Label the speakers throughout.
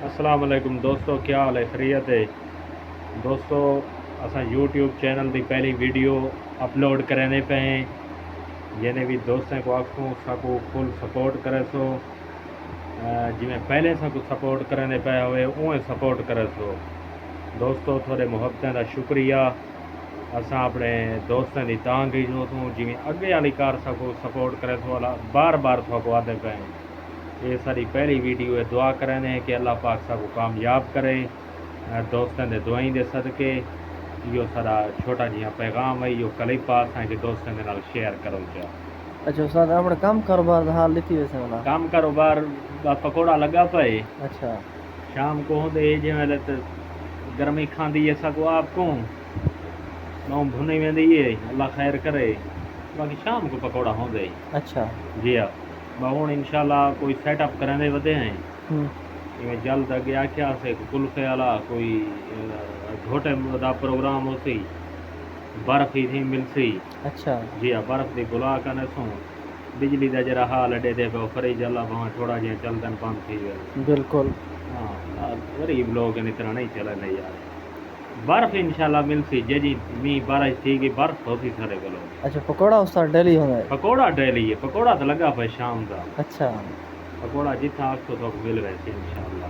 Speaker 1: السلام علیکم دوستو، کیا حال ہے؟ خیریت ہے دوستو؟ اساں یوٹیوب چینل دی پہلی ویڈیو اپلوڈ کرنے پہ ہیں، جنہیں بھی دوستیں کو آکھوں ساکو فل سپورٹ کرے سو، جی میں پہلے ساکو سپورٹ کرنے پہ ہوئے اوہیں سپورٹ کرے سو دوستو، تھوڑے محبتیں دا شکریہ۔ اساں اپنے دوستیں دی تانگ ہی جو توں جی میں اگے والی کار ساکو سپورٹ کرے سو، بار بار تھوکو آدھے پہ ہیں۔ یہ ساری پہلی ویڈیو ہے، دعا کرنے ہیں کہ اللہ پاک سب کو کامیاب کرے، دوستوں دے دعائیں دے صدقے یہ سارا چھوٹا جہاں پیغام ہے، یہ کلپ پاس ہیں کہ دوستوں دے نال شیئر کرو کیا۔
Speaker 2: اچھا استاد اپنے کام کاروبار دا حال لیتی ویسے والا
Speaker 1: کام کاروبار دا پکوڑا لگا پئے،
Speaker 2: اچھا
Speaker 1: شام کو ہوندے جی میں گرمی کھاندی ہے سگو آپ کو نو بھنی ویندی ہے، اللہ خیر کرے، باقی شام کو پکوڑا ہوندے
Speaker 2: اچھا
Speaker 1: جی ہاں۔ ہوں انشاءاللہ کوئی سیٹ اپ کرنے ودے ہیں، میں جلد اگے آکھیا سے کلفے والا کوئی گھوٹے دا پروگرام ہو سی، برف ہی تھی ملسی
Speaker 2: اچھا
Speaker 1: جی ہاں، برف دی گلا کنے سوں بجلی دا جرا حال اڈے دے پہ فریج اللہ بہاں تھوڑا جہاں چلدن بند تھی گئے۔
Speaker 2: بالکل
Speaker 1: ہاں غریب لوگ ان طرح نہیں چلے یار، برف انشاءاللہ ملسی جی می بارش تھی گئی برف ہوتی سارے گلو۔
Speaker 2: اچھا پکوڑا استاد ڈیلی ہونا ہے؟
Speaker 1: پکوڑا ڈیلی ہے، پکوڑا تو لگا پہ شام دا،
Speaker 2: اچھا
Speaker 1: پکوڑا جتنا آپ کو مل رہے تھے انشاءاللہ۔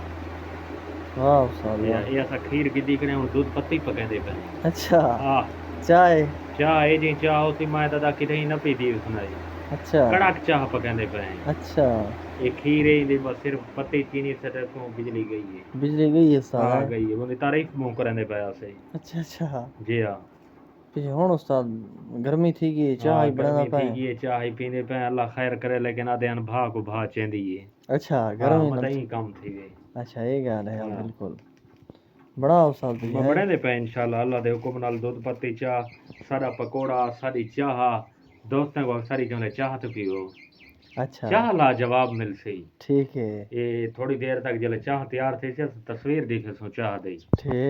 Speaker 2: واہ استاد واہ۔
Speaker 1: یہ ایسا کھیر کی دیکھ رہے ہیں، دودھ پتی پکے دے پہ
Speaker 2: اچھا چائے
Speaker 1: چاہ جی چاہ ہوتی میں دادا کتنے ہی نہ پیتی اس نے،
Speaker 2: اچھا
Speaker 1: کڑک چاہ پکے پہ ہیں۔
Speaker 2: اچھا
Speaker 1: یہ کھیر ہی بس صرف پتی چینی سے کو بجلی گئی ہے،
Speaker 2: بجلی گئی ہے استاد
Speaker 1: ہاں
Speaker 2: ہے؟
Speaker 1: گئی ہے، وہ تعریف منہ کرنے پہ سے
Speaker 2: اچھا اچھا
Speaker 1: جی ہاں۔
Speaker 2: پیچھے ہوں استاد گرمی تھی گئی چاہ
Speaker 1: ہاں
Speaker 2: ہی بنانا
Speaker 1: گرمی تھی
Speaker 2: پائے؟
Speaker 1: گئی چاہ ہی پیندے پہ اللہ خیر کرے، لیکن آدھے ان بھا کو بھا چیندی ہے۔
Speaker 2: اچھا
Speaker 1: ہاں
Speaker 2: گرمی
Speaker 1: مت
Speaker 2: نال
Speaker 1: ہی کم تھی گئی۔
Speaker 2: اچھا یہ گال ہے
Speaker 1: ہاں
Speaker 2: بالکل بڑا استاد بھی ہے۔
Speaker 1: بڑے دے پہ انشاءاللہ اللہ دے حکم نال دودھ پتی چاہ سارا پکوڑا ساری چاہ دوستوں کو ساری کہنے چاہ تو پیو،
Speaker 2: اچھا
Speaker 1: چاہ لا جواب مل سی۔
Speaker 2: ٹھیک ہے
Speaker 1: یہ تھوڑی دیر تک جلے چاہ تیار تھی تصویر دیکھے سو چاہ دی۔
Speaker 2: ٹھیک